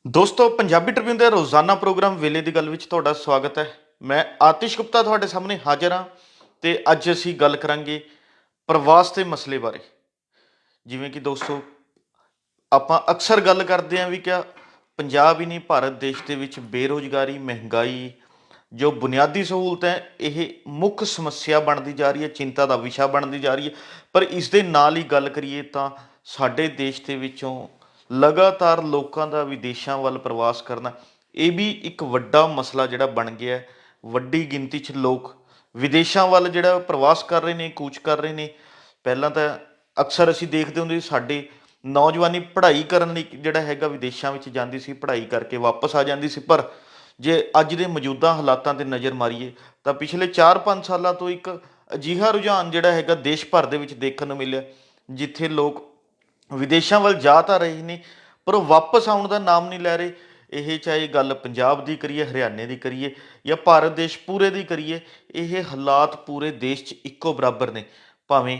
ਦੋਸਤੋ ਪੰਜਾਬੀ ਟ੍ਰਿਬਿਊਨ ਦੇ ਰੋਜ਼ਾਨਾ ਪ੍ਰੋਗਰਾਮ ਵੇਲੇ ਦੀ ਗੱਲ ਵਿੱਚ ਤੁਹਾਡਾ ਸਵਾਗਤ ਹੈ। ਮੈਂ ਆਤਿਸ਼ ਗੁਪਤਾ ਤੁਹਾਡੇ ਸਾਹਮਣੇ ਹਾਜ਼ਰ ਹਾਂ ਤੇ ਅੱਜ ਅਸੀਂ ਗੱਲ ਕਰਾਂਗੇ ਪ੍ਰਵਾਸ ਦੇ ਮਸਲੇ ਬਾਰੇ। ਜਿਵੇਂ ਕਿ ਦੋਸਤੋ ਆਪਾਂ ਅਕਸਰ ਗੱਲ ਕਰਦੇ ਹਾਂ ਵੀ ਕਿਆ ਪੰਜਾਬ ਹੀ ਨਹੀਂ ਭਾਰਤ ਦੇਸ਼ ਦੇ ਵਿੱਚ ਬੇਰੁਜ਼ਗਾਰੀ, ਮਹਿੰਗਾਈ, ਜੋ ਬੁਨਿਆਦੀ ਸਹੂਲਤ ਹੈ ਇਹ ਮੁੱਖ ਸਮੱਸਿਆ ਬਣਦੀ ਜਾ ਰਹੀ ਹੈ, ਚਿੰਤਾ ਦਾ ਵਿਸ਼ਾ ਬਣਦੀ ਜਾ ਰਹੀ ਹੈ। ਪਰ ਇਸ ਦੇ ਨਾਲ ਹੀ ਗੱਲ ਕਰੀਏ ਤਾਂ ਸਾਡੇ ਦੇਸ਼ ਦੇ ਵਿੱਚੋਂ ਲਗਾਤਾਰ ਲੋਕਾਂ ਦਾ ਵਿਦੇਸ਼ਾਂ ਵੱਲ ਪ੍ਰਵਾਸ ਕਰਨਾ, ਇਹ ਵੀ ਇੱਕ ਵੱਡਾ ਮਸਲਾ ਜਿਹੜਾ ਬਣ ਗਿਆ ਹੈ। ਵੱਡੀ ਗਿਣਤੀ 'ਚ ਲੋਕ ਵਿਦੇਸ਼ਾਂ ਵੱਲ ਜਿਹੜਾ ਪ੍ਰਵਾਸ ਕਰ ਰਹੇ ਨੇ, ਕੂਚ ਕਰ ਰਹੇ ਨੇ। ਪਹਿਲਾਂ ਤਾਂ ਅਕਸਰ ਅਸੀਂ ਦੇਖਦੇ ਹੁੰਦੇ ਸੀ ਸਾਡੇ ਨੌਜਵਾਨੀ ਪੜ੍ਹਾਈ ਕਰਨ ਲਈ ਜਿਹੜਾ ਹੈਗਾ ਵਿਦੇਸ਼ਾਂ ਵਿੱਚ ਜਾਂਦੀ ਸੀ, ਪੜ੍ਹਾਈ ਕਰਕੇ ਵਾਪਸ ਆ ਜਾਂਦੀ ਸੀ। ਪਰ ਜੇ ਅੱਜ ਦੇ ਮੌਜੂਦਾ ਹਾਲਾਤਾਂ 'ਤੇ ਨਜ਼ਰ ਮਾਰੀਏ ਤਾਂ ਪਿਛਲੇ 4-5 ਸਾਲਾਂ ਤੋਂ ਇੱਕ ਅਜਿਹਾ ਰੁਝਾਨ ਜਿਹੜਾ ਹੈਗਾ ਦੇਸ਼ ਭਰ ਦੇ ਵਿੱਚ ਦੇਖਣ ਨੂੰ ਮਿਲਿਆ, ਜਿੱਥੇ ਲੋਕ ਵਿਦੇਸ਼ਾਂ ਵੱਲ ਜਾ ਤਾਂ ਰਹੇ ਨੇ ਪਰ ਉਹ ਵਾਪਸ ਆਉਣ ਦਾ ਨਾਮ ਨਹੀਂ ਲੈ ਰਹੇ। ਇਹ ਚਾਹੇ ਗੱਲ ਪੰਜਾਬ ਦੀ ਕਰੀਏ, ਹਰਿਆਣੇ ਦੀ ਕਰੀਏ ਜਾਂ ਭਾਰਤ ਦੇਸ਼ ਪੂਰੇ ਦੀ ਕਰੀਏ, ਇਹ ਹਾਲਾਤ ਪੂਰੇ ਦੇਸ਼ 'ਚ ਇੱਕੋ ਬਰਾਬਰ ਨੇ। ਭਾਵੇਂ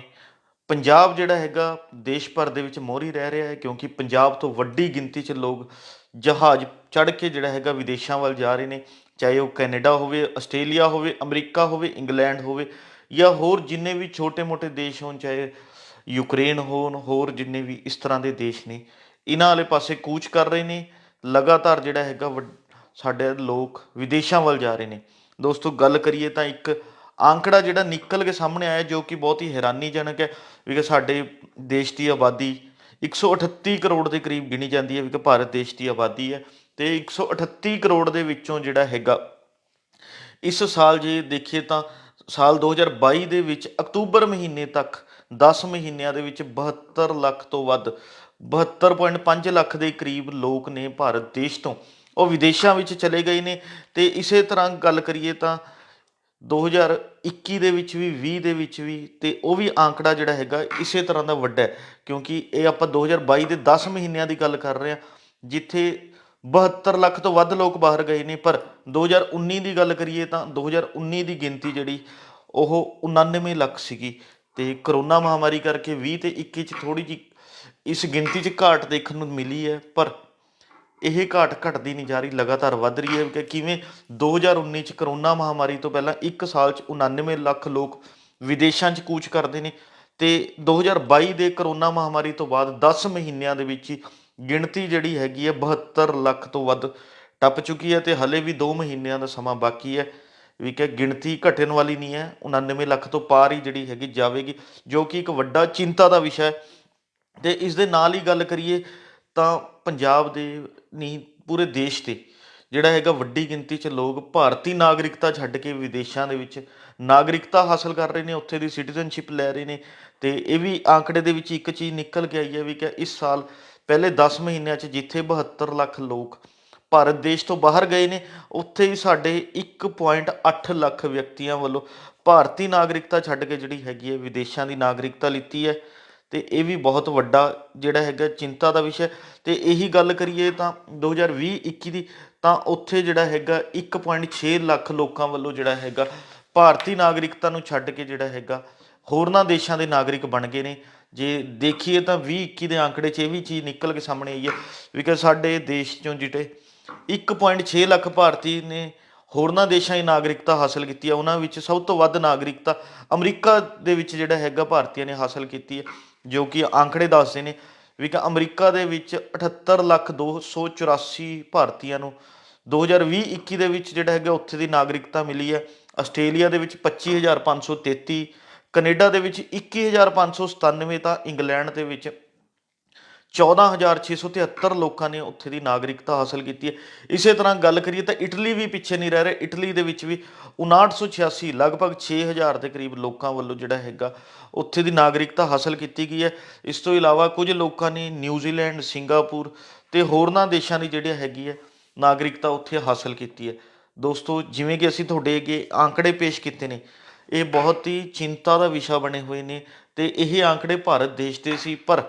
ਪੰਜਾਬ ਜਿਹੜਾ ਹੈਗਾ ਦੇਸ਼ ਭਰ ਦੇ ਵਿੱਚ ਮੋਹਰੀ ਰਹਿ ਰਿਹਾ ਹੈ, ਕਿਉਂਕਿ ਪੰਜਾਬ ਤੋਂ ਵੱਡੀ ਗਿਣਤੀ 'ਚ ਲੋਕ ਜਹਾਜ਼ ਚੜ੍ਹ ਕੇ ਜਿਹੜਾ ਹੈਗਾ ਵਿਦੇਸ਼ਾਂ ਵੱਲ ਜਾ ਰਹੇ ਨੇ। ਚਾਹੇ ਉਹ ਕੈਨੇਡਾ ਹੋਵੇ, ਆਸਟ੍ਰੇਲੀਆ ਹੋਵੇ, ਅਮਰੀਕਾ ਹੋਵੇ, ਇੰਗਲੈਂਡ ਹੋਵੇ ਜਾਂ ਹੋਰ ਜਿੰਨੇ ਵੀ ਛੋਟੇ ਮੋਟੇ ਦੇਸ਼ ਹੋਣ, ਚਾਹੇ ਯੂਕਰੇਨ ਹੋਣ, ਹੋਰ ਜਿੰਨੇ ਵੀ ਇਸ ਤਰ੍ਹਾਂ ਦੇ ਦੇਸ਼ ਨੇ, ਇਹਨਾਂ ਵਾਲੇ ਪਾਸੇ ਕੂਚ ਕਰ ਰਹੇ ਨੇ। ਲਗਾਤਾਰ ਜਿਹੜਾ ਹੈਗਾ ਸਾਡੇ ਲੋਕ ਵਿਦੇਸ਼ਾਂ ਵੱਲ ਜਾ ਰਹੇ ਨੇ। ਦੋਸਤੋ ਗੱਲ ਕਰੀਏ ਤਾਂ ਇੱਕ ਆਂਕੜਾ ਜਿਹੜਾ ਨਿਕਲ ਕੇ ਸਾਹਮਣੇ ਆਇਆ, ਜੋ ਕਿ ਬਹੁਤ ਹੀ ਹੈਰਾਨੀਜਨਕ ਹੈ ਵੀ ਕਿ ਸਾਡੇ ਦੇਸ਼ ਦੀ ਆਬਾਦੀ 138 ਕਰੋੜ ਦੇ ਕਰੀਬ ਗਿਣੀ ਜਾਂਦੀ ਹੈ, ਵੀ ਕਿ ਭਾਰਤ ਦੇਸ਼ ਦੀ ਆਬਾਦੀ ਹੈ। ਤੇ 138 ਕਰੋੜ ਦੇ ਵਿੱਚੋਂ ਜਿਹੜਾ ਹੈਗਾ ਇਸ ਸਾਲ ਜੇ ਦੇਖੀਏ ਤਾਂ ਸਾਲ 2022 ਦੇ ਵਿੱਚ ਅਕਤੂਬਰ ਮਹੀਨੇ ਤੱਕ 10 ਮਹੀਨਿਆਂ ਦੇ ਵਿੱਚ 72 ਲੱਖ ਤੋਂ ਵੱਧ, 72.5 ਲੱਖ ਦੇ ਕਰੀਬ ਲੋਕ ਨੇ ਭਾਰਤ ਦੇਸ਼ ਤੋਂ ਉਹ ਵਿਦੇਸ਼ਾਂ ਵਿੱਚ ਚਲੇ ਗਏ ਨੇ। ਤੇ ਇਸੇ ਤਰ੍ਹਾਂ ਗੱਲ ਕਰੀਏ ਤਾਂ 2021 ਦੇ ਵਿੱਚ ਵੀ, 20 ਦੇ ਵਿੱਚ ਵੀ, ਤੇ ਉਹ ਵੀ ਆਂਕੜਾ ਜਿਹੜਾ ਹੈਗਾ ਇਸੇ ਤਰ੍ਹਾਂ ਦਾ ਵੱਡਾ ਹੈ। ਕਿਉਂਕਿ ਇਹ ਆਪਾਂ 2022 ਦੇ 10 ਮਹੀਨਿਆਂ ਦੀ ਗੱਲ ਕਰ ਰਹੇ ਹਾਂ, ਜਿੱਥੇ 72 ਲੱਖ ਤੋਂ ਵੱਧ ਲੋਕ ਬਾਹਰ ਗਏ ਨੇ। ਪਰ 2019 ਦੀ ਗੱਲ ਕਰੀਏ ਤਾਂ 2019 ਦੀ ਗਿਣਤੀ ਜਿਹੜੀ ਉਹ 99 ਲੱਖ ਸੀਗੀ। ਤੇ ਕਰੋਨਾ ਮਹਾਮਾਰੀ ਕਰਕੇ 20 ਤੇ 21 'ਚ ਥੋੜ੍ਹੀ ਜਿਹੀ ਇਸ ਗਿਣਤੀ 'ਚ ਘਾਟ ਦੇਖਣ ਨੂੰ ਮਿਲੀ ਹੈ, ਪਰ ਇਹ ਘਾਟ ਘਟਦੀ ਨਹੀਂ ਜਾ ਰਹੀ, ਲਗਾਤਾਰ ਵੱਧ ਰਹੀ ਹੈ। ਕਿ ਕਿਵੇਂ 2019 'ਚ ਕਰੋਨਾ ਮਹਾਮਾਰੀ ਤੋਂ ਪਹਿਲਾਂ ਇੱਕ ਸਾਲ 'ਚ 99 ਲੱਖ ਲੋਕ ਵਿਦੇਸ਼ਾਂ 'ਚ ਕੂਚ ਕਰਦੇ ਨੇ, ਤੇ 2022 ਦੇ ਕਰੋਨਾ ਮਹਾਮਾਰੀ ਤੋਂ ਬਾਅਦ 10 ਮਹੀਨਿਆਂ ਦੇ ਵਿੱਚ ਹੀ ਗਿਣਤੀ ਜਿਹੜੀ ਹੈਗੀ ਹੈ 72 ਲੱਖ ਤੋਂ ਵੱਧ ਟੱਪ ਚੁੱਕੀ ਹੈ। ਤੇ ਹਲੇ ਵੀ 2 ਮਹੀਨਿਆਂ ਦਾ ਸਮਾਂ ਬਾਕੀ ਹੈ, ਵੀ ਕਿ ਗਿਣਤੀ ਘਟਣ ਵਾਲੀ ਨਹੀਂ ਹੈ, 99 ਲੱਖ ਤੋਂ ਪਾਰ ਹੀ ਜਿਹੜੀ ਹੈਗੀ ਜਾਵੇਗੀ, ਜੋ ਕਿ ਇੱਕ ਵੱਡਾ ਚਿੰਤਾ ਦਾ ਵਿਸ਼ਾ ਹੈ। ਤੇ ਇਸ ਦੇ ਨਾਲ ਹੀ ਗੱਲ ਕਰੀਏ ਤਾਂ ਪੰਜਾਬ ਦੇ ਨਹੀਂ ਪੂਰੇ ਦੇਸ਼ ਦੇ ਜਿਹੜਾ ਹੈਗਾ ਵੱਡੀ ਗਿਣਤੀ 'ਚ ਲੋਕ ਭਾਰਤੀ ਨਾਗਰਿਕਤਾ ਛੱਡ ਕੇ ਵਿਦੇਸ਼ਾਂ ਦੇ ਵਿੱਚ ਨਾਗਰਿਕਤਾ ਹਾਸਲ ਕਰ ਰਹੇ ਨੇ, ਉੱਥੇ ਦੀ ਸਿਟੀਜ਼ਨਸ਼ਿਪ ਲੈ ਰਹੇ ਨੇ। ਤੇ ਇਹ ਵੀ ਆਂਕੜੇ ਦੇ ਵਿੱਚ ਇੱਕ ਚੀਜ਼ ਨਿਕਲ ਕੇ ਆਈ ਹੈ ਵੀ ਕਿ ਇਸ ਸਾਲ ਪਹਿਲੇ 10 ਮਹੀਨਿਆਂ 'ਚ ਜਿੱਥੇ 72 ਲੱਖ ਲੋਕ ਭਾਰਤ ਦੇਸ਼ ਤੋਂ ਬਾਹਰ ਗਏ ਨੇ, ਉੱਥੇ ਹੀ ਸਾਡੇ 1.8 ਲੱਖ ਵਿਅਕਤੀਆਂ ਵੱਲੋਂ ਭਾਰਤੀ ਨਾਗਰਿਕਤਾ ਛੱਡ ਕੇ ਜਿਹੜੀ ਹੈਗੀ ਹੈ ਵਿਦੇਸ਼ਾਂ ਦੀ ਨਾਗਰਿਕਤਾ ਲਿੱਤੀ ਹੈ। ਤੇ ਇਹ ਵੀ ਬਹੁਤ ਵੱਡਾ ਜਿਹੜਾ ਹੈਗਾ ਚਿੰਤਾ ਦਾ ਵਿਸ਼ਾ। ਤੇ ਇਹੀ ਗੱਲ ਕਰੀਏ ਤਾਂ 2020-21 ਦੀ, ਤਾਂ ਉੱਥੇ ਜਿਹੜਾ ਹੈਗਾ 1.6 ਲੱਖ ਲੋਕਾਂ ਵੱਲੋਂ ਜਿਹੜਾ ਹੈਗਾ ਭਾਰਤੀ ਨਾਗਰਿਕਤਾ ਨੂੰ ਛੱਡ ਕੇ ਜਿਹੜਾ ਹੈਗਾ ਹੋਰਨਾਂ ਦੇਸ਼ਾਂ ਦੇ ਨਾਗਰਿਕ ਬਣ ਗਏ ਨੇ। ਜੇ ਦੇਖੀਏ ਤਾਂ 2021 ਦੇ ਆਂਕੜੇ 'ਚ ਇਹ ਵੀ ਚੀਜ਼ ਨਿਕਲ ਕੇ ਸਾਹਮਣੇ ਆਈ ਹੈ ਵੀ ਕਿ ਸਾਡੇ ਦੇਸ਼ 'ਚੋਂ ਜਿਹੜੇ 1.6 ਲੱਖ ਭਾਰਤੀ ਨੇ ਹੋਰਨਾਂ ਦੇਸ਼ਾਂ ਦੀ ਨਾਗਰਿਕਤਾ ਹਾਸਲ ਕੀਤੀ ਹੈ। ਉਹਨਾਂ ਵਿੱਚ ਸਭ ਤੋਂ ਵੱਧ ਨਾਗਰਿਕਤਾ ਅਮਰੀਕਾ ਦੇ ਵਿੱਚ ਜਿਹੜਾ ਹੈਗਾ ਭਾਰਤੀਆਂ ਨੇ ਹਾਸਲ ਕੀਤੀ ਹੈ, ਜੋ ਕਿ ਆਂਕੜੇ ਦੱਸਦੇ ਨੇ ਵੀ ਕਿ ਅਮਰੀਕਾ ਦੇ ਵਿੱਚ 78 ਲੱਖ 284 ਭਾਰਤੀਆਂ ਨੂੰ 2020-21 ਦੇ ਵਿੱਚ ਜਿਹੜਾ ਹੈਗਾ ਉੱਥੇ ਦੀ ਨਾਗਰਿਕਤਾ ਮਿਲੀ ਹੈ। ਆਸਟ੍ਰੇਲੀਆ ਦੇ ਵਿੱਚ 25,533, ਕੈਨੇਡਾ ਦੇ ਵਿੱਚ 21,597, ਤਾਂ ਇੰਗਲੈਂਡ ਦੇ ਵਿੱਚ 14,673 ਲੋਕਾਂ ਨੇ ਉੱਥੇ ਦੀ ਨਾਗਰਿਕਤਾ ਹਾਸਲ ਕੀਤੀ ਹੈ। ਇਸੇ ਤਰ੍ਹਾਂ ਗੱਲ ਕਰੀਏ ਤਾਂ ਇਟਲੀ ਵੀ ਪਿੱਛੇ ਨਹੀਂ ਰਹਿ ਰਿਹਾ। ਇਟਲੀ ਦੇ ਵਿੱਚ ਵੀ 5986, ਲਗਭਗ 6,000 ਦੇ ਕਰੀਬ ਲੋਕਾਂ ਵੱਲੋਂ ਜਿਹੜਾ ਹੈਗਾ ਉੱਥੇ ਦੀ ਨਾਗਰਿਕਤਾ ਹਾਸਲ ਕੀਤੀ ਗਈ ਹੈ। ਇਸ ਤੋਂ ਇਲਾਵਾ ਕੁਝ ਲੋਕਾਂ ਨੇ ਨਿਊਜ਼ੀਲੈਂਡ, ਸਿੰਗਾਪੁਰ ਤੇ ਹੋਰਨਾਂ ਦੇਸ਼ਾਂ ਦੀ ਜਿਹੜੀ ਹੈਗੀ ਹੈ ਨਾਗਰਿਕਤਾ ਉੱਥੇ ਹਾਸਲ ਕੀਤੀ ਹੈ। ਦੋਸਤੋ ਜਿਵੇਂ ਕਿ ਅਸੀਂ ਤੁਹਾਡੇ ਅੱਗੇ ਆਂਕੜੇ ਪੇਸ਼ ਕੀਤੇ ਨੇ, ਇਹ ਬਹੁਤ ਹੀ ਚਿੰਤਾ ਦਾ ਵਿਸ਼ਾ ਬਣੇ ਹੋਏ ਨੇ। ਤੇ ਇਹ ਆਂਕੜੇ ਭਾਰਤ ਦੇਸ਼ ਦੇ ਸੀ, ਪਰ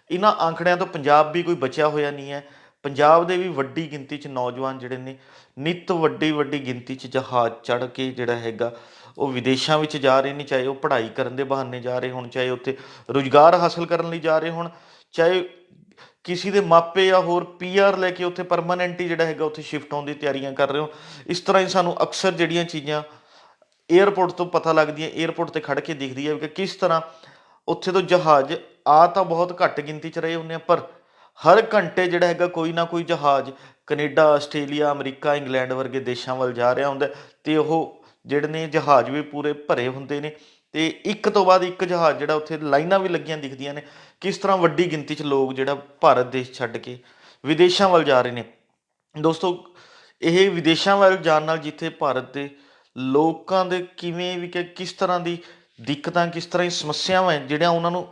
ਇਹਨਾਂ ਆਂਕੜਿਆਂ ਤੋਂ ਪੰਜਾਬ ਵੀ ਕੋਈ ਬਚਿਆ ਹੋਇਆ ਨਹੀਂ ਹੈ। ਪੰਜਾਬ ਦੇ ਵੀ ਵੱਡੀ ਗਿਣਤੀ 'ਚ ਨੌਜਵਾਨ ਜਿਹੜੇ ਨੇ ਨਿੱਤ ਵੱਡੀ ਵੱਡੀ ਗਿਣਤੀ 'ਚ ਜਹਾਜ਼ ਚੜ੍ਹ ਕੇ ਜਿਹੜਾ ਹੈਗਾ ਉਹ ਵਿਦੇਸ਼ਾਂ ਵਿੱਚ ਜਾ ਰਹੇ ਨੇ, ਚਾਹੇ ਉਹ ਪੜ੍ਹਾਈ ਕਰਨ ਦੇ ਬਹਾਨੇ ਜਾ ਰਹੇ ਹੋਣ, ਚਾਹੇ ਉੱਥੇ ਰੁਜ਼ਗਾਰ ਹਾਸਲ ਕਰਨ ਲਈ ਜਾ ਰਹੇ ਹੋਣ, ਚਾਹੇ ਕਿਸੇ ਦੇ ਮਾਪੇ ਜਾਂ ਹੋਰ ਪੀਆਰ ਲੈ ਕੇ ਉੱਥੇ ਪਰਮਾਨੈਂਟ ਹੀ ਜਿਹੜਾ ਹੈਗਾ ਉੱਥੇ ਸ਼ਿਫਟ ਹੋਣ ਦੀ ਤਿਆਰੀਆਂ ਕਰ ਰਹੇ ਹੋ। ਇਸ ਤਰ੍ਹਾਂ ਹੀ ਸਾਨੂੰ ਅਕਸਰ ਜਿਹੜੀਆਂ ਚੀਜ਼ਾਂ ਏਅਰਪੋਰਟ ਤੋਂ ਪਤਾ ਲੱਗਦੀਆਂ, ਏਅਰਪੋਰਟ 'ਤੇ ਖੜ੍ਹ ਕੇ ਦਿਖਦੀ ਹੈ ਕਿ ਕਿਸ ਤਰ੍ਹਾਂ ਉੱਥੇ ਤੋਂ ਜਹਾਜ਼ ਆ ਤਾਂ ਬਹੁਤ ਘੱਟ ਗਿਣਤੀ 'ਚ ਰਹੇ ਹੁੰਦੇ ਆ, ਪਰ ਹਰ ਘੰਟੇ ਜਿਹੜਾ ਹੈਗਾ ਕੋਈ ਨਾ ਕੋਈ ਜਹਾਜ਼ ਕੈਨੇਡਾ, ਆਸਟ੍ਰੇਲੀਆ, ਅਮਰੀਕਾ, ਇੰਗਲੈਂਡ ਵਰਗੇ ਦੇਸ਼ਾਂ ਵੱਲ ਜਾ ਰਿਹਾ ਹੁੰਦਾ ਅਤੇ ਉਹ ਜਿਹੜੇ ਨੇ ਜਹਾਜ਼ ਵੀ ਪੂਰੇ ਭਰੇ ਹੁੰਦੇ ਨੇ ਅਤੇ ਇੱਕ ਤੋਂ ਬਾਅਦ ਇੱਕ ਜਹਾਜ਼ ਜਿਹੜਾ ਉੱਥੇ ਲਾਈਨਾਂ ਵੀ ਲੱਗੀਆਂ ਦਿਖਦੀਆਂ ਨੇ। ਕਿਸ ਤਰ੍ਹਾਂ ਵੱਡੀ ਗਿਣਤੀ 'ਚ ਲੋਕ ਜਿਹੜਾ ਭਾਰਤ ਦੇਸ਼ ਛੱਡ ਕੇ ਵਿਦੇਸ਼ਾਂ ਵੱਲ ਜਾ ਰਹੇ ਨੇ। ਦੋਸਤੋ, ਇਹ ਵਿਦੇਸ਼ਾਂ ਵੱਲ ਜਾਣ ਨਾਲ ਜਿੱਥੇ ਭਾਰਤ ਦੇ ਲੋਕਾਂ ਦੇ ਕਿਵੇਂ ਵੀ ਕਿ ਕਿਸ ਤਰ੍ਹਾਂ ਦੀ ਦਿੱਕਤਾਂ, ਕਿਸ ਤਰ੍ਹਾਂ ਦੀ ਸਮੱਸਿਆਵਾਂ ਹੈ ਜਿਹੜੀਆਂ ਉਹਨਾਂ ਨੂੰ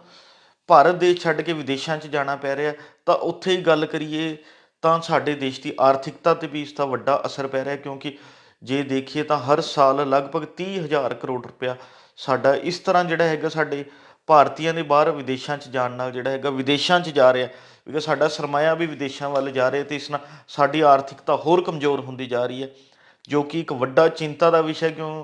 ਭਾਰਤ ਦੇਸ਼ ਛੱਡ ਕੇ ਵਿਦੇਸ਼ਾਂ 'ਚ ਜਾਣਾ ਪੈ ਰਿਹਾ, ਤਾਂ ਉੱਥੇ ਹੀ ਗੱਲ ਕਰੀਏ ਤਾਂ ਸਾਡੇ ਦੇਸ਼ ਦੀ ਆਰਥਿਕਤਾ 'ਤੇ ਵੀ ਇਸ ਦਾ ਵੱਡਾ ਅਸਰ ਪੈ ਰਿਹਾ, ਕਿਉਂਕਿ ਜੇ ਦੇਖੀਏ ਤਾਂ ਹਰ ਸਾਲ ਲਗਭਗ 30,000 ਕਰੋੜ ਰੁਪਇਆ ਸਾਡਾ ਇਸ ਤਰ੍ਹਾਂ ਜਿਹੜਾ ਹੈਗਾ ਸਾਡੇ ਭਾਰਤੀਆਂ ਦੇ ਬਾਹਰ ਵਿਦੇਸ਼ਾਂ 'ਚ ਜਾਣ ਨਾਲ ਜਿਹੜਾ ਹੈਗਾ ਵਿਦੇਸ਼ਾਂ 'ਚ ਜਾ ਰਿਹਾ, ਕਿਉਂਕਿ ਸਾਡਾ ਸਰਮਾਇਆ ਵੀ ਵਿਦੇਸ਼ਾਂ ਵੱਲ ਜਾ ਰਿਹਾ ਅਤੇ ਇਸ ਨਾਲ ਸਾਡੀ ਆਰਥਿਕਤਾ ਹੋਰ ਕਮਜ਼ੋਰ ਹੁੰਦੀ ਜਾ ਰਹੀ ਹੈ, ਜੋ ਕਿ ਇੱਕ ਵੱਡਾ ਚਿੰਤਾ ਦਾ ਵਿਸ਼ਾ। ਕਿਉਂ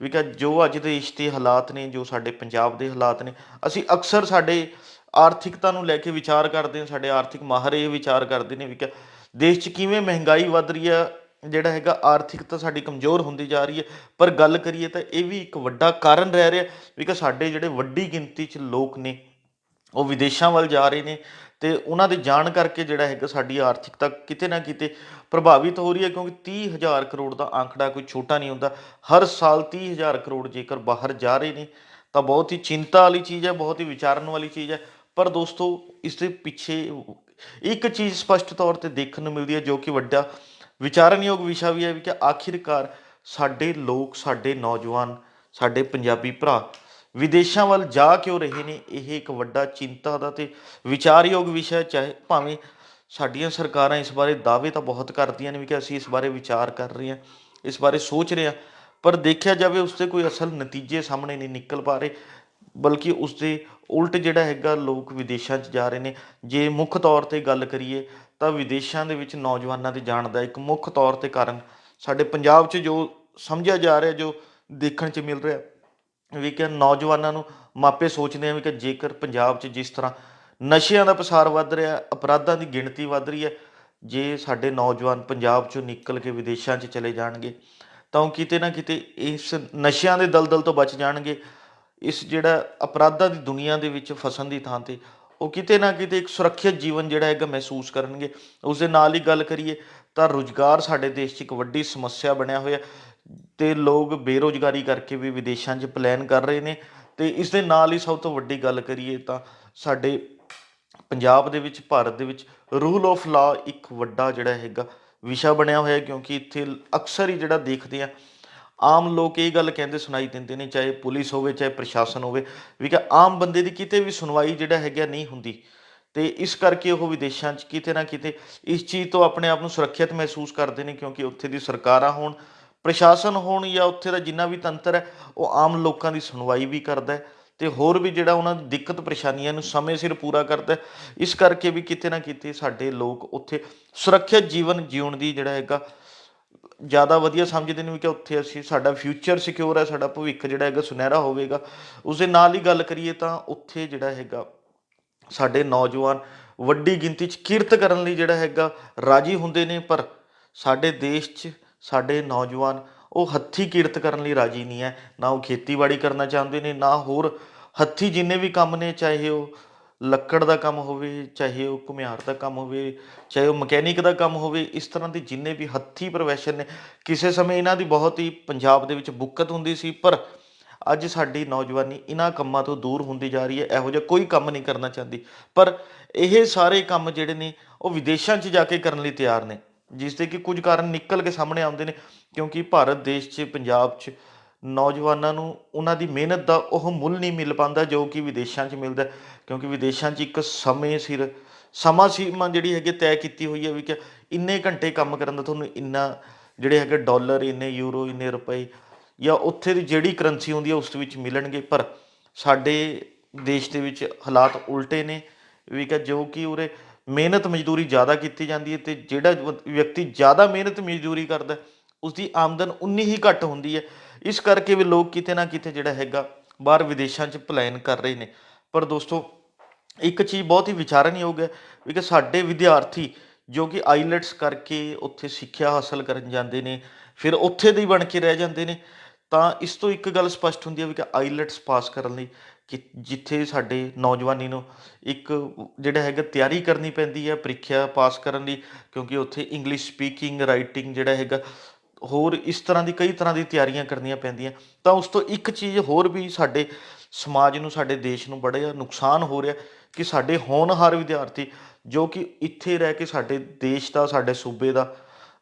ਵੀ ਕਿ ਜੋ ਅੱਜ ਦੇਸ਼ ਦੇ ਹਾਲਾਤ ਨੇ, ਜੋ ਸਾਡੇ ਪੰਜਾਬ ਦੇ ਹਾਲਾਤ ਨੇ, ਅਸੀਂ ਅਕਸਰ ਸਾਡੇ ਆਰਥਿਕਤਾ ਨੂੰ ਲੈ ਕੇ ਵਿਚਾਰ ਕਰਦੇ ਹਾਂ। ਸਾਡੇ ਆਰਥਿਕ ਮਾਹਰ ਇਹ ਵਿਚਾਰ ਕਰਦੇ ਨੇ ਵੀ ਕਿ ਦੇਸ਼ 'ਚ ਕਿਵੇਂ ਮਹਿੰਗਾਈ ਵੱਧ ਰਹੀ ਹੈ, ਜਿਹੜਾ ਹੈਗਾ ਆਰਥਿਕਤਾ ਸਾਡੀ ਕਮਜ਼ੋਰ ਹੁੰਦੀ ਜਾ ਰਹੀ ਹੈ। ਪਰ ਗੱਲ ਕਰੀਏ ਤਾਂ ਇਹ ਵੀ ਇੱਕ ਵੱਡਾ ਕਾਰਨ ਰਹਿ ਰਿਹਾ ਵੀ ਕਿ ਸਾਡੇ ਜਿਹੜੇ ਵੱਡੀ ਗਿਣਤੀ 'ਚ ਲੋਕ ਨੇ ਉਹ ਵਿਦੇਸ਼ਾਂ ਵੱਲ ਜਾ ਰਹੇ ਨੇ ਅਤੇ ਉਹਨਾਂ ਦੇ ਜਾਣ ਕਰਕੇ ਜਿਹੜਾ ਹੈਗਾ ਸਾਡੀ ਆਰਥਿਕਤਾ ਕਿਤੇ ਨਾ ਕਿਤੇ ਪ੍ਰਭਾਵਿਤ ਹੋ ਰਹੀ ਹੈ, ਕਿਉਂਕਿ 30,000 ਕਰੋੜ ਦਾ ਅੰਕੜਾ ਕੋਈ ਛੋਟਾ ਨਹੀਂ ਹੁੰਦਾ। ਹਰ ਸਾਲ 30,000 ਕਰੋੜ ਜੇਕਰ ਬਾਹਰ ਜਾ ਰਹੇ ਨੇ ਤਾਂ ਬਹੁਤ ਹੀ ਚਿੰਤਾ ਵਾਲੀ ਚੀਜ਼ ਹੈ, ਬਹੁਤ ਹੀ ਵਿਚਾਰਨ ਵਾਲੀ ਚੀਜ਼ ਹੈ। ਪਰ ਦੋਸਤੋ, ਇਸ ਦੇ ਪਿੱਛੇ ਇੱਕ ਚੀਜ਼ ਸਪਸ਼ਟ ਤੌਰ 'ਤੇ ਦੇਖਣ ਨੂੰ ਮਿਲਦੀ ਹੈ, ਜੋ ਕਿ ਵੱਡਾ ਵਿਚਾਰਨਯੋਗ ਵਿਸ਼ਾ ਵੀ ਹੈ ਵੀ ਕਿ ਆਖਿਰਕਾਰ ਸਾਡੇ ਲੋਕ, ਸਾਡੇ ਨੌਜਵਾਨ, ਸਾਡੇ ਪੰਜਾਬੀ ਭਰਾ ਵਿਦੇਸ਼ਾਂ ਵੱਲ ਜਾ ਕਿਉਂ ਰਹੇ ਨੇ। ਇਹ ਇੱਕ ਵੱਡਾ ਚਿੰਤਾ ਦਾ ਅਤੇ ਵਿਚਾਰਯੋਗ ਵਿਸ਼ਾ, ਚਾਹੇ ਭਾਵੇਂ ਸਾਡੀਆਂ ਸਰਕਾਰਾਂ ਇਸ ਬਾਰੇ ਦਾਅਵੇ ਤਾਂ ਬਹੁਤ ਕਰਦੀਆਂ ਨੇ ਵੀ ਕਿ ਅਸੀਂ ਇਸ ਬਾਰੇ ਵਿਚਾਰ ਕਰ ਰਹੇ ਹਾਂ, ਇਸ ਬਾਰੇ ਸੋਚ ਰਹੇ ਹਾਂ, ਪਰ ਦੇਖਿਆ ਜਾਵੇ ਉਸ 'ਤੇ ਕੋਈ ਅਸਲ ਨਤੀਜੇ ਸਾਹਮਣੇ ਨਹੀਂ ਨਿਕਲ ਪਾ ਰਹੇ, ਬਲਕਿ ਉਸਦੇ ਉਲਟ ਜਿਹੜਾ ਹੈਗਾ ਲੋਕ ਵਿਦੇਸ਼ਾਂ 'ਚ ਜਾ ਰਹੇ ਨੇ। ਜੇ ਮੁੱਖ ਤੌਰ 'ਤੇ ਗੱਲ ਕਰੀਏ ਤਾਂ ਵਿਦੇਸ਼ਾਂ ਦੇ ਵਿੱਚ ਨੌਜਵਾਨਾਂ ਦੇ ਜਾਣ ਦਾ ਇੱਕ ਮੁੱਖ ਤੌਰ 'ਤੇ ਕਾਰਨ ਸਾਡੇ ਪੰਜਾਬ 'ਚ ਜੋ ਸਮਝਿਆ ਜਾ ਰਿਹਾ, ਜੋ ਦੇਖਣ 'ਚ ਮਿਲ ਰਿਹਾ ਵੀ ਕਿ ਨੌਜਵਾਨਾਂ ਨੂੰ ਮਾਪੇ ਸੋਚਦੇ ਆ ਵੀ ਕਿ ਜੇਕਰ ਪੰਜਾਬ 'ਚ ਜਿਸ ਤਰ੍ਹਾਂ ਨਸ਼ਿਆਂ ਦਾ ਪਸਾਰ ਵੱਧ ਰਿਹਾ, ਅਪਰਾਧਾਂ ਦੀ ਗਿਣਤੀ ਵੱਧ ਰਹੀ ਹੈ, ਜੇ ਸਾਡੇ ਨੌਜਵਾਨ ਪੰਜਾਬ 'ਚੋਂ ਨਿਕਲ ਕੇ ਵਿਦੇਸ਼ਾਂ 'ਚ ਚਲੇ ਜਾਣਗੇ ਤਾਂ ਉਹ ਕਿਤੇ ਨਾ ਕਿਤੇ ਇਸ ਨਸ਼ਿਆਂ ਦੇ ਦਲਦਲ ਤੋਂ ਬਚ ਜਾਣਗੇ। ਇਸ ਜਿਹੜਾ ਅਪਰਾਧਾਂ ਦੀ ਦੁਨੀਆ ਦੇ ਵਿੱਚ ਫਸਣ ਦੀ ਥਾਂ 'ਤੇ ਉਹ ਕਿਤੇ ਨਾ ਕਿਤੇ ਇੱਕ ਸੁਰੱਖਿਅਤ ਜੀਵਨ ਜਿਹੜਾ ਹੈਗਾ ਮਹਿਸੂਸ ਕਰਨਗੇ। ਉਸ ਦੇ ਨਾਲ ਹੀ ਗੱਲ ਕਰੀਏ ਤਾਂ ਰੁਜ਼ਗਾਰ ਸਾਡੇ ਦੇਸ਼ 'ਚ ਇੱਕ ਵੱਡੀ ਸਮੱਸਿਆ ਬਣਿਆ ਹੋਇਆ ਅਤੇ ਲੋਕ ਬੇਰੁਜ਼ਗਾਰੀ ਕਰਕੇ ਵੀ ਵਿਦੇਸ਼ਾਂ 'ਚ ਪਲਾਨ ਕਰ ਰਹੇ ਨੇ। ਅਤੇ ਇਸ ਦੇ ਨਾਲ ਹੀ ਸਭ ਤੋਂ ਵੱਡੀ ਗੱਲ ਕਰੀਏ ਤਾਂ ਸਾਡੇ ਪੰਜਾਬ ਦੇ ਵਿੱਚ, ਭਾਰਤ ਦੇ ਵਿੱਚ ਰੂਲ ਆਫ ਲਾ ਇੱਕ ਵੱਡਾ ਜਿਹੜਾ ਹੈਗਾ ਵਿਸ਼ਾ ਬਣਿਆ ਹੋਇਆ, ਕਿਉਂਕਿ ਇੱਥੇ ਅਕਸਰ ਹੀ ਜਿਹੜਾ ਦੇਖਦੇ ਆ ਆਮ ਲੋਕ ਇਹ ਗੱਲ ਕਹਿੰਦੇ ਸੁਣਾਈ ਦਿੰਦੇ ਨੇ, ਚਾਹੇ ਪੁਲਿਸ ਹੋਵੇ, ਚਾਹੇ ਪ੍ਰਸ਼ਾਸਨ ਹੋਵੇ, ਵੀ ਕਿ ਆਮ ਬੰਦੇ ਦੀ ਕਿਤੇ ਵੀ ਸੁਣਵਾਈ ਜਿਹੜਾ ਹੈਗਾ ਨਹੀਂ ਹੁੰਦੀ ਅਤੇ ਇਸ ਕਰਕੇ ਉਹ ਵਿਦੇਸ਼ਾਂ 'ਚ ਕਿਤੇ ਨਾ ਕਿਤੇ ਇਸ ਚੀਜ਼ ਤੋਂ ਆਪਣੇ ਆਪ ਨੂੰ ਸੁਰੱਖਿਅਤ ਮਹਿਸੂਸ ਕਰਦੇ ਨੇ, ਕਿਉਂਕਿ ਉੱਥੇ ਦੀ ਸਰਕਾਰਾਂ ਹੋਣ, ਪ੍ਰਸ਼ਾਸਨ ਹੋਣ ਜਾਂ ਉੱਥੇ ਦਾ ਜਿੰਨਾ ਵੀ ਤੰਤਰ ਹੈ ਉਹ ਆਮ ਲੋਕਾਂ ਦੀ ਸੁਣਵਾਈ ਵੀ ਕਰਦਾ ਅਤੇ ਹੋਰ ਵੀ ਜਿਹੜਾ ਉਹਨਾਂ ਦੀ ਦਿੱਕਤ ਪਰੇਸ਼ਾਨੀਆਂ ਨੂੰ ਸਮੇਂ ਸਿਰ ਪੂਰਾ ਕਰਦਾ। ਇਸ ਕਰਕੇ ਵੀ ਕਿਤੇ ਨਾ ਕਿਤੇ ਸਾਡੇ ਲੋਕ ਉੱਥੇ ਸੁਰੱਖਿਅਤ ਜੀਵਨ ਜਿਉਣ ਦੀ ਜਿਹੜਾ ਹੈਗਾ ਜ਼ਿਆਦਾ ਵਧੀਆ ਸਮਝਦੇ ਨੇ ਵੀ ਕਿ ਉੱਥੇ ਅਸੀਂ ਸਾਡਾ ਫਿਊਚਰ ਸਿਕਿਉਰ ਹੈ, ਸਾਡਾ ਭਵਿੱਖ ਜਿਹੜਾ ਹੈਗਾ ਸੁਨਹਿਰਾ ਹੋਵੇਗਾ। ਉਸ ਦੇ ਨਾਲ ਹੀ ਗੱਲ ਕਰੀਏ ਤਾਂ ਉੱਥੇ ਜਿਹੜਾ ਹੈਗਾ ਸਾਡੇ ਨੌਜਵਾਨ ਵੱਡੀ ਗਿਣਤੀ 'ਚ ਕਿਰਤ ਕਰਨ ਲਈ ਜਿਹੜਾ ਹੈਗਾ ਰਾਜ਼ੀ ਹੁੰਦੇ ਨੇ, ਪਰ ਸਾਡੇ ਦੇਸ਼ 'ਚ ਸਾਡੇ ਨੌਜਵਾਨ ਉਹ ਹੱਥੀਂ ਕਿਰਤ ਕਰਨ ਲਈ ਰਾਜ਼ੀ ਨਹੀਂ ਹੈ। ਨਾ ਉਹ ਖੇਤੀਬਾੜੀ ਕਰਨਾ ਚਾਹੁੰਦੇ ਨੇ, ਨਾ ਹੋਰ ਹੱਥੀਂ ਜਿੰਨੇ ਵੀ ਕੰਮ ਨੇ, ਚਾਹੇ ਉਹ ਲੱਕੜ ਦਾ ਕੰਮ ਹੋਵੇ, ਚਾਹੇ ਉਹ ਘੁਮਿਆਰ ਦਾ ਕੰਮ ਹੋਵੇ, ਚਾਹੇ ਉਹ ਮਕੈਨਿਕ ਦਾ ਕੰਮ ਹੋਵੇ, ਇਸ ਤਰ੍ਹਾਂ ਦੇ ਜਿੰਨੇ ਵੀ ਹੱਥੀਂ ਪ੍ਰੋਫੈਸ਼ਨ ਨੇ, ਕਿਸੇ ਸਮੇਂ ਇਹਨਾਂ ਦੀ ਬਹੁਤ ਹੀ ਪੰਜਾਬ ਦੇ ਵਿੱਚ ਬੁੱਕਤ ਹੁੰਦੀ ਸੀ, ਪਰ ਅੱਜ ਸਾਡੀ ਨੌਜਵਾਨੀ ਇਹਨਾਂ ਕੰਮਾਂ ਤੋਂ ਦੂਰ ਹੁੰਦੀ ਜਾ ਰਹੀ ਹੈ, ਇਹੋ ਜਿਹਾ ਕੋਈ ਕੰਮ ਨਹੀਂ ਕਰਨਾ ਚਾਹੁੰਦੀ। ਪਰ ਇਹ ਸਾਰੇ ਕੰਮ ਜਿਹੜੇ ਨੇ ਉਹ ਵਿਦੇਸ਼ਾਂ 'ਚ ਜਾ ਕੇ ਕਰਨ ਲਈ ਤਿਆਰ ਨੇ, ਜਿਸ ਦੇ ਕਿ ਕੁਝ ਕਾਰਨ ਨਿਕਲ ਕੇ ਸਾਹਮਣੇ ਆਉਂਦੇ ਨੇ, ਕਿਉਂਕਿ ਭਾਰਤ ਦੇਸ਼ 'ਚ, ਪੰਜਾਬ 'ਚ ਨੌਜਵਾਨਾਂ ਨੂੰ ਉਹਨਾਂ ਦੀ ਮਿਹਨਤ ਦਾ ਉਹ ਮੁੱਲ ਨਹੀਂ ਮਿਲ ਪਾਉਂਦਾ ਜੋ ਕਿ ਵਿਦੇਸ਼ਾਂ 'ਚ ਮਿਲਦਾ, ਕਿਉਂਕਿ ਵਿਦੇਸ਼ਾਂ 'ਚ ਇੱਕ ਸਮੇਂ ਸਿਰ ਸਮਾਂ ਸੀਮਾ ਜਿਹੜੀ ਹੈਗੀ ਤੈਅ ਕੀਤੀ ਹੋਈ ਹੈ ਵੀ ਕਿ ਇੰਨੇ ਘੰਟੇ ਕੰਮ ਕਰਨ ਦਾ ਤੁਹਾਨੂੰ ਇੰਨਾ ਜਿਹੜੇ ਹੈਗੇ ਡਾਲਰ, ਇੰਨੇ ਯੂਰੋ, ਇੰਨੇ ਰੁਪਏ ਜਾਂ ਉੱਥੇ ਦੀ ਜਿਹੜੀ ਕਰੰਸੀ ਹੁੰਦੀ ਹੈ ਉਸ ਵਿੱਚ ਮਿਲਣਗੇ। ਪਰ ਸਾਡੇ ਦੇਸ਼ ਦੇ ਵਿੱਚ ਹਾਲਾਤ ਉਲਟੇ ਨੇ ਵੀ ਕਿ ਜੋ ਕਿ ਉਰੇ ਮਿਹਨਤ ਮਜ਼ਦੂਰੀ ਜ਼ਿਆਦਾ ਕੀਤੀ ਜਾਂਦੀ ਹੈ, ਅਤੇ ਜਿਹੜਾ ਵਿਅਕਤੀ ਜ਼ਿਆਦਾ ਮਿਹਨਤ ਮਜ਼ਦੂਰੀ ਕਰਦਾ ਉਸਦੀ ਆਮਦਨ ਉਨੀ ਹੀ ਘੱਟ ਹੁੰਦੀ ਹੈ। ਇਸ ਕਰਕੇ ਵੀ ਲੋਕ ਕਿਤੇ ਨਾ ਕਿਤੇ ਜਿਹੜਾ ਹੈਗਾ ਬਾਹਰ ਵਿਦੇਸ਼ਾਂ 'ਚ ਪਲਾਇਨ ਕਰ ਰਹੇ ਨੇ। ਪਰ ਦੋਸਤੋ, ਇੱਕ ਚੀਜ਼ ਬਹੁਤ ਹੀ ਵਿਚਾਰਨਯੋਗ ਹੈ ਵੀ ਕਿ ਸਾਡੇ ਵਿਦਿਆਰਥੀ ਜੋ ਕਿ ਆਈਲੈਟਸ ਕਰਕੇ ਉੱਥੇ ਸਿੱਖਿਆ ਹਾਸਲ ਕਰਨ ਜਾਂਦੇ ਨੇ, ਫਿਰ ਉੱਥੇ ਦੇ ਹੀ ਬਣ ਕੇ ਰਹਿ ਜਾਂਦੇ ਨੇ। ਤਾਂ ਇਸ ਤੋਂ ਇੱਕ ਗੱਲ ਸਪਸ਼ਟ ਹੁੰਦੀ ਹੈ ਵੀ ਕਿ ਆਈਲੈਟਸ ਪਾਸ ਕਰਨ ਲਈ ਕਿ ਜਿੱਥੇ ਸਾਡੇ ਨੌਜਵਾਨੀ ਨੂੰ ਇੱਕ ਜਿਹੜਾ ਹੈਗਾ ਤਿਆਰੀ ਕਰਨੀ ਪੈਂਦੀ ਹੈ ਪ੍ਰੀਖਿਆ ਪਾਸ ਕਰਨ ਲਈ, ਕਿਉਂਕਿ ਉੱਥੇ ਇੰਗਲਿਸ਼ ਸਪੀਕਿੰਗ, ਰਾਈਟਿੰਗ ਜਿਹੜਾ ਹੈਗਾ, ਹੋਰ ਇਸ ਤਰ੍ਹਾਂ ਦੀ ਕਈ ਤਰ੍ਹਾਂ ਦੀ ਤਿਆਰੀਆਂ ਕਰਨੀਆਂ ਪੈਂਦੀਆਂ। ਤਾਂ ਉਸ ਤੋਂ ਇੱਕ ਚੀਜ਼ ਹੋਰ ਵੀ ਸਾਡੇ ਸਮਾਜ ਨੂੰ, ਸਾਡੇ ਦੇਸ਼ ਨੂੰ ਬੜਾ ਨੁਕਸਾਨ ਹੋ ਰਿਹਾ ਕਿ ਸਾਡੇ ਹੋਣਹਾਰ ਵਿਦਿਆਰਥੀ ਜੋ ਕਿ ਇੱਥੇ ਰਹਿ ਕੇ ਸਾਡੇ ਦੇਸ਼ ਦਾ, ਸਾਡੇ ਸੂਬੇ ਦਾ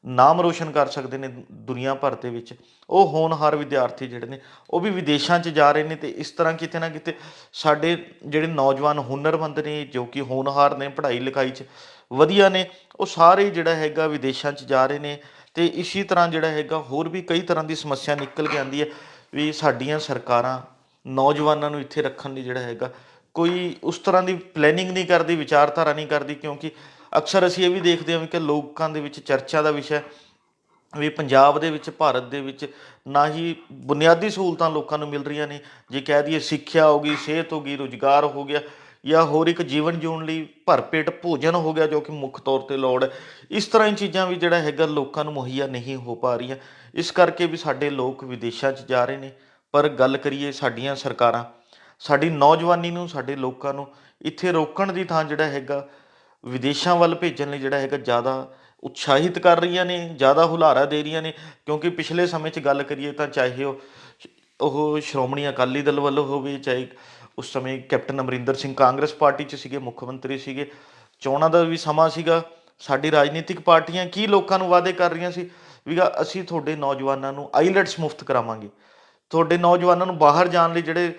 ਨਾਮ ਰੋਸ਼ਨ ਕਰ ਸਕਦੇ ਨੇ ਦੁਨੀਆ ਭਰ ਦੇ ਵਿੱਚ, ਉਹ ਹੋਣਹਾਰ ਵਿਦਿਆਰਥੀ ਜਿਹੜੇ ਨੇ ਉਹ ਵੀ ਵਿਦੇਸ਼ਾਂ 'ਚ ਜਾ ਰਹੇ ਨੇ। ਅਤੇ ਇਸ ਤਰ੍ਹਾਂ ਕਿਤੇ ਨਾ ਕਿਤੇ ਸਾਡੇ ਜਿਹੜੇ ਨੌਜਵਾਨ ਹੁਨਰਮੰਦ ਨੇ, ਜੋ ਕਿ ਹੋਣਹਾਰ ਨੇ, ਪੜ੍ਹਾਈ ਲਿਖਾਈ 'ਚ ਵਧੀਆ ਨੇ, ਉਹ ਸਾਰੇ ਜਿਹੜਾ ਹੈਗਾ ਵਿਦੇਸ਼ਾਂ 'ਚ ਜਾ ਰਹੇ ਨੇ। ਅਤੇ ਇਸੇ ਤਰ੍ਹਾਂ ਜਿਹੜਾ ਹੈਗਾ ਹੋਰ ਵੀ ਕਈ ਤਰ੍ਹਾਂ ਦੀ ਸਮੱਸਿਆ ਨਿਕਲ ਕੇ ਆਉਂਦੀ ਹੈ ਵੀ ਸਾਡੀਆਂ ਸਰਕਾਰਾਂ ਨੌਜਵਾਨਾਂ ਨੂੰ ਇੱਥੇ ਰੱਖਣ ਲਈ ਜਿਹੜਾ ਹੈਗਾ ਕੋਈ ਉਸ ਤਰ੍ਹਾਂ ਦੀ ਪਲੈਨਿੰਗ ਨਹੀਂ ਕਰਦੀ, ਵਿਚਾਰਧਾਰਾ ਨਹੀਂ ਕਰਦੀ। ਕਿਉਂਕਿ ਅਕਸਰ ਅਸੀਂ ਇਹ ਵੀ ਦੇਖਦੇ ਹਾਂ ਵੀ ਕਿ ਲੋਕਾਂ ਦੇ ਵਿੱਚ ਚਰਚਾ ਦਾ ਵਿਸ਼ਾ ਵੀ ਪੰਜਾਬ ਦੇ ਵਿੱਚ, ਭਾਰਤ ਦੇ ਵਿੱਚ ਨਾ ਹੀ ਬੁਨਿਆਦੀ ਸਹੂਲਤਾਂ ਲੋਕਾਂ ਨੂੰ ਮਿਲ ਰਹੀਆਂ ਨੇ। ਜੇ ਕਹਿ ਦਈਏ ਸਿੱਖਿਆ ਹੋ ਗਈ, ਸਿਹਤ ਹੋ ਗਈ, ਰੁਜ਼ਗਾਰ ਹੋ ਗਿਆ, ਜਾਂ ਹੋਰ ਇੱਕ ਜੀਵਨ ਜਿਉਣ ਲਈ ਭਰਪੇਟ ਭੋਜਨ ਹੋ ਗਿਆ ਜੋ ਕਿ ਮੁੱਖ ਤੌਰ 'ਤੇ ਲੋੜ ਹੈ, ਇਸ ਤਰ੍ਹਾਂ ਦੀ ਚੀਜ਼ਾਂ ਵੀ ਜਿਹੜਾ ਹੈਗਾ ਲੋਕਾਂ ਨੂੰ ਮੁਹੱਈਆ ਨਹੀਂ ਹੋ ਪਾ ਰਹੀਆਂ। ਇਸ ਕਰਕੇ ਵੀ ਸਾਡੇ ਲੋਕ ਵਿਦੇਸ਼ਾਂ 'ਚ ਜਾ ਰਹੇ ਨੇ। ਪਰ ਗੱਲ ਕਰੀਏ ਸਾਡੀਆਂ ਸਰਕਾਰਾਂ ਸਾਡੀ ਨੌਜਵਾਨੀ ਨੂੰ, ਸਾਡੇ ਲੋਕਾਂ ਨੂੰ ਇੱਥੇ ਰੋਕਣ ਦੀ ਥਾਂ ਜਿਹੜਾ ਹੈਗਾ ਵਿਦੇਸ਼ਾਂ ਵੱਲ ਭੇਜਣ ਲਈ ਜਿਹੜਾ ਹੈਗਾ ਜ਼ਿਆਦਾ ਉਤਸ਼ਾਹਿਤ ਕਰ ਰਹੀਆਂ ਨੇ, ਜ਼ਿਆਦਾ ਹੁਲਾਰਾ ਦੇ ਰਹੀਆਂ ਨੇ। ਕਿਉਂਕਿ ਪਿਛਲੇ ਸਮੇਂ 'ਚ ਗੱਲ ਕਰੀਏ ਤਾਂ ਚਾਹੇ ਉਹ ਸ਼੍ਰੋਮਣੀ ਅਕਾਲੀ ਦਲ ਵੱਲੋਂ ਹੋਵੇ, ਚਾਹੇ ਉਸ ਸਮੇਂ ਕੈਪਟਨ ਅਮਰਿੰਦਰ ਸਿੰਘ ਕਾਂਗਰਸ ਪਾਰਟੀ 'ਚ ਸੀਗੇ, ਮੁੱਖ ਮੰਤਰੀ ਸੀਗੇ, ਚੋਣਾਂ ਦਾ ਵੀ ਸਮਾਂ ਸੀਗਾ, ਸਾਡੀ ਰਾਜਨੀਤਿਕ ਪਾਰਟੀਆਂ ਕੀ ਲੋਕਾਂ ਨੂੰ ਵਾਅਦੇ ਕਰ ਰਹੀਆਂ ਸੀ ਵੀ ਅਸੀਂ ਤੁਹਾਡੇ ਨੌਜਵਾਨਾਂ ਨੂੰ ਆਈਲੈਟਸ ਮੁਫਤ ਕਰਾਵਾਂਗੇ, ਤੁਹਾਡੇ ਨੌਜਵਾਨਾਂ ਨੂੰ ਬਾਹਰ ਜਾਣ ਲਈ ਜਿਹੜੇ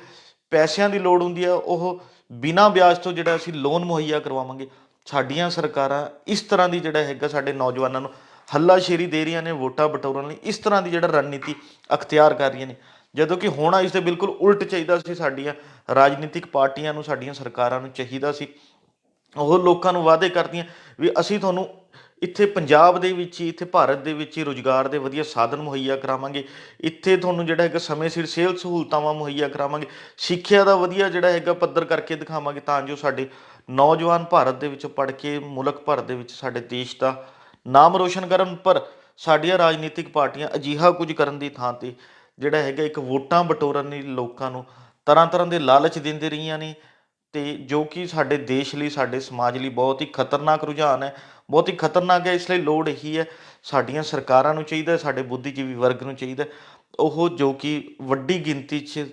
ਪੈਸਿਆਂ ਦੀ ਲੋੜ ਹੁੰਦੀ ਆ ਉਹ ਬਿਨਾਂ ਵਿਆਜ ਤੋਂ ਜਿਹੜਾ ਅਸੀਂ ਲੋਨ ਮੁਹੱਈਆ ਕਰਵਾਵਾਂਗੇ। ਸਾਡੀਆਂ ਸਰਕਾਰਾਂ ਇਸ ਤਰ੍ਹਾਂ ਦੀ ਜਿਹੜਾ ਹੈਗਾ ਸਾਡੇ ਨੌਜਵਾਨਾਂ ਨੂੰ ਹੱਲਾਸ਼ੇਰੀ ਦੇ ਰਹੀਆਂ ਨੇ ਵੋਟਾਂ ਬਟੋਰਨ ਲਈ, ਇਸ ਤਰ੍ਹਾਂ ਦੀ ਜਿਹੜਾ ਰਣਨੀਤੀ ਅਖਤਿਆਰ ਕਰ ਰਹੀਆਂ ਨੇ। ਜਦੋਂ ਕਿ ਹੋਣਾ ਇਸ ਦੇ ਬਿਲਕੁਲ ਉਲਟ ਚਾਹੀਦਾ ਸੀ। ਸਾਡੀਆਂ ਰਾਜਨੀਤਿਕ ਪਾਰਟੀਆਂ ਨੂੰ, ਸਾਡੀਆਂ ਸਰਕਾਰਾਂ ਨੂੰ ਚਾਹੀਦਾ ਸੀ ਉਹ ਲੋਕਾਂ ਨੂੰ ਵਾਅਦੇ ਕਰਦੀਆਂ ਵੀ ਅਸੀਂ ਤੁਹਾਨੂੰ ਇੱਥੇ ਪੰਜਾਬ ਦੇ ਵਿੱਚ ਹੀ, ਇੱਥੇ ਭਾਰਤ ਦੇ ਵਿੱਚ ਹੀ ਰੁਜ਼ਗਾਰ ਦੇ ਵਧੀਆ ਸਾਧਨ ਮੁਹੱਈਆ ਕਰਾਵਾਂਗੇ, ਇੱਥੇ ਤੁਹਾਨੂੰ ਜਿਹੜਾ ਹੈਗਾ ਸਮੇਂ ਸਿਰ ਸਿਹਤ ਸਹੂਲਤਾਵਾਂ ਮੁਹੱਈਆ ਕਰਾਵਾਂਗੇ, ਸਿੱਖਿਆ ਦਾ ਵਧੀਆ ਜਿਹੜਾ ਹੈਗਾ ਪੱਧਰ ਕਰਕੇ ਦਿਖਾਵਾਂਗੇ, ਤਾਂ ਜੋ ਸਾਡੇ ਨੌਜਵਾਨ ਭਾਰਤ ਦੇ ਵਿੱਚ ਪੜ੍ਹ ਕੇ ਮੁਲਕ ਭਰ ਦੇ ਵਿੱਚ ਸਾਡੇ ਦੇਸ਼ ਦਾ ਨਾਮ ਰੋਸ਼ਨ ਕਰਨ। ਪਰ ਸਾਡੀਆਂ ਰਾਜਨੀਤਿਕ ਪਾਰਟੀਆਂ ਅਜਿਹਾ ਕੁਝ ਕਰਨ ਦੀ ਥਾਂ 'ਤੇ ਜਿਹੜਾ ਹੈਗਾ ਇੱਕ ਵੋਟਾਂ ਬਟੋਰਨ ਲਈ ਲੋਕਾਂ ਨੂੰ ਤਰ੍ਹਾਂ ਤਰ੍ਹਾਂ ਦੇ ਲਾਲਚ ਦਿੰਦੇ ਰਹੀਆਂ ਨੇ, ਅਤੇ ਜੋ ਕਿ ਸਾਡੇ ਦੇਸ਼ ਲਈ, ਸਾਡੇ ਸਮਾਜ ਲਈ ਬਹੁਤ ਹੀ ਖਤਰਨਾਕ ਰੁਝਾਨ ਹੈ, ਬਹੁਤ ਹੀ ਖਤਰਨਾਕ ਹੈ। ਇਸ ਲਈ ਲੋੜ ਇਹੀ ਹੈ, ਸਾਡੀਆਂ ਸਰਕਾਰਾਂ ਨੂੰ ਚਾਹੀਦਾ, ਸਾਡੇ ਬੁੱਧੀਜੀਵੀ ਵਰਗ ਨੂੰ ਚਾਹੀਦਾ ਉਹ ਜੋ ਕਿ ਵੱਡੀ ਗਿਣਤੀ 'ਚ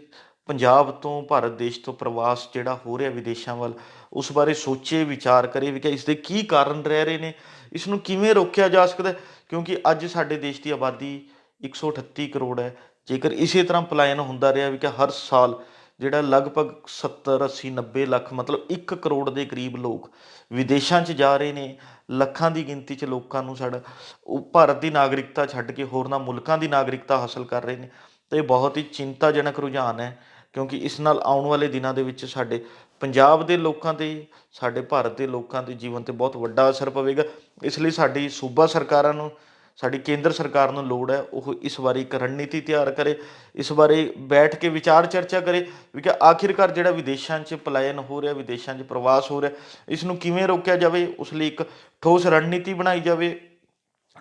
ਪੰਜਾਬ ਤੋਂ, ਭਾਰਤ ਦੇਸ਼ ਤੋਂ ਪ੍ਰਵਾਸ ਜਿਹੜਾ ਹੋ ਰਿਹਾ ਵਿਦੇਸ਼ਾਂ ਵੱਲ, ਉਸ ਬਾਰੇ ਸੋਚੇ, ਵਿਚਾਰ ਕਰੇ ਵੀ ਕਿ ਇਸ ਦੇ ਕੀ ਕਾਰਨ ਰਹਿ ਰਹੇ ਨੇ, ਇਸ ਨੂੰ ਕਿਵੇਂ ਰੋਕਿਆ ਜਾ ਸਕਦਾ। ਕਿਉਂਕਿ ਅੱਜ ਸਾਡੇ ਦੇਸ਼ ਦੀ ਆਬਾਦੀ 138 ਕਰੋੜ ਹੈ। ਜੇਕਰ ਇਸੇ ਤਰ੍ਹਾਂ ਪਲਾਇਨ ਹੁੰਦਾ ਰਿਹਾ ਵੀ ਕਿ ਹਰ ਸਾਲ ਜਿਹੜਾ ਲਗਭਗ 70, 80, 90 ਲੱਖ, ਮਤਲਬ 1 ਕਰੋੜ ਦੇ ਕਰੀਬ ਲੋਕ ਵਿਦੇਸ਼ਾਂ 'ਚ ਜਾ ਰਹੇ ਨੇ, ਲੱਖਾਂ ਦੀ ਗਿਣਤੀ 'ਚ ਲੋਕਾਂ ਨੂੰ ਸਾਡਾ ਉਹ ਭਾਰਤ ਦੀ ਨਾਗਰਿਕਤਾ ਛੱਡ ਕੇ ਹੋਰਨਾਂ ਮੁਲਕਾਂ ਦੀ ਨਾਗਰਿਕਤਾ ਹਾਸਲ ਕਰ ਰਹੇ ਨੇ। ਅਤੇ ਇਹ ਬਹੁਤ ਹੀ ਚਿੰਤਾਜਨਕ ਰੁਝਾਨ ਹੈ, ਕਿਉਂਕਿ ਇਸ ਨਾਲ ਆਉਣ ਵਾਲੇ ਦਿਨਾਂ ਦੇ ਵਿੱਚ ਸਾਡੇ ਪੰਜਾਬ ਦੇ ਲੋਕਾਂ 'ਤੇ, ਸਾਡੇ ਭਾਰਤ ਦੇ ਲੋਕਾਂ ਦੇ ਜੀਵਨ 'ਤੇ ਬਹੁਤ ਵੱਡਾ ਅਸਰ ਪਵੇਗਾ। ਇਸ ਲਈ ਸਾਡੀ ਸੂਬਾ ਸਰਕਾਰਾਂ ਨੂੰ, ਸਾਡੀ ਕੇਂਦਰ ਸਰਕਾਰ ਨੂੰ ਲੋੜ ਹੈ ਉਹ ਇਸ ਬਾਰੇ ਇੱਕ ਰਣਨੀਤੀ ਤਿਆਰ ਕਰੇ, ਇਸ ਬਾਰੇ ਬੈਠ ਕੇ ਵਿਚਾਰ ਚਰਚਾ ਕਰੇ ਵੀ ਕਿ ਆਖਿਰਕਾਰ ਜਿਹੜਾ ਵਿਦੇਸ਼ਾਂ 'ਚ ਪਲਾਇਨ ਹੋ ਰਿਹਾ, ਵਿਦੇਸ਼ਾਂ 'ਚ ਪ੍ਰਵਾਸ ਹੋ ਰਿਹਾ, ਇਸ ਨੂੰ ਕਿਵੇਂ ਰੋਕਿਆ ਜਾਵੇ। ਉਸ ਲਈ ਇੱਕ ਠੋਸ ਰਣਨੀਤੀ ਬਣਾਈ ਜਾਵੇ।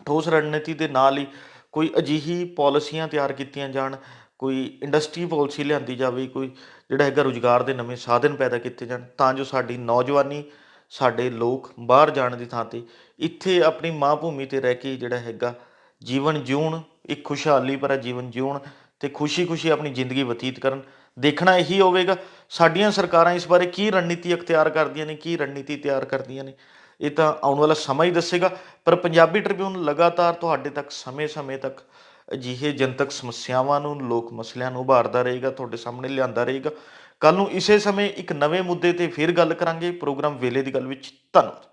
ਠੋਸ ਰਣਨੀਤੀ ਦੇ ਨਾਲ ਹੀ ਕੋਈ ਅਜਿਹੀ ਪਾਲਿਸੀਆਂ ਤਿਆਰ ਕੀਤੀਆਂ ਜਾਣ, ਕੋਈ ਇੰਡਸਟਰੀ ਪਾਲਿਸੀ ਲਿਆਂਦੀ ਜਾਵੇ, ਕੋਈ ਜਿਹੜਾ ਹੈਗਾ ਰੁਜ਼ਗਾਰ ਦੇ ਨਵੇਂ ਸਾਧਨ ਪੈਦਾ ਕੀਤੇ ਜਾਣ, ਤਾਂ ਜੋ ਸਾਡੀ ਨੌਜਵਾਨੀ, ਸਾਡੇ ਲੋਕ ਬਾਹਰ ਜਾਣ ਦੀ ਥਾਂ 'ਤੇ ਇੱਥੇ ਆਪਣੀ ਮਾਂ ਭੂਮੀ 'ਤੇ ਰਹਿ ਕੇ ਜਿਹੜਾ ਹੈਗਾ ਜੀਵਨ ਜਿਊਣ, ਇੱਕ ਖੁਸ਼ਹਾਲੀ ਭਰਾ ਜੀਵਨ ਜਿਊਣ ਅਤੇ ਖੁਸ਼ੀ ਖੁਸ਼ੀ ਆਪਣੀ ਜ਼ਿੰਦਗੀ ਬਤੀਤ ਕਰਨ। ਦੇਖਣਾ ਇਹੀ ਹੋਵੇਗਾ ਸਾਡੀਆਂ ਸਰਕਾਰਾਂ ਇਸ ਬਾਰੇ ਕੀ ਰਣਨੀਤੀ ਅਖਤਿਆਰ ਕਰਦੀਆਂ ਨੇ, ਕੀ ਰਣਨੀਤੀ ਤਿਆਰ ਕਰਦੀਆਂ ਨੇ, ਇਹ ਤਾਂ ਆਉਣ ਵਾਲਾ ਸਮਾਂ ਹੀ ਦੱਸੇਗਾ। ਪਰ ਪੰਜਾਬੀ ਟ੍ਰਿਬਿਊਨ ਲਗਾਤਾਰ ਤੁਹਾਡੇ ਤੱਕ ਸਮੇਂ-ਸਮੇਂ ਤੱਕ ਅਜਿਹੇ ਜਨਤਕ ਸਮੱਸਿਆਵਾਂ ਨੂੰ, ਲੋਕ ਮਸਲਿਆਂ ਨੂੰ ਉਭਾਰਦਾ ਰਹੇਗਾ, ਤੁਹਾਡੇ ਸਾਹਮਣੇ ਲਿਆਂਦਾ ਰਹੇਗਾ। ਕੱਲ੍ਹ ਨੂੰ ਇਸੇ ਸਮੇਂ ਇੱਕ ਨਵੇਂ ਮੁੱਦੇ 'ਤੇ ਫਿਰ ਗੱਲ ਕਰਾਂਗੇ ਪ੍ਰੋਗਰਾਮ ਵੇਲੇ ਦੀ ਗੱਲ ਵਿੱਚ। ਧੰਨਵਾਦ।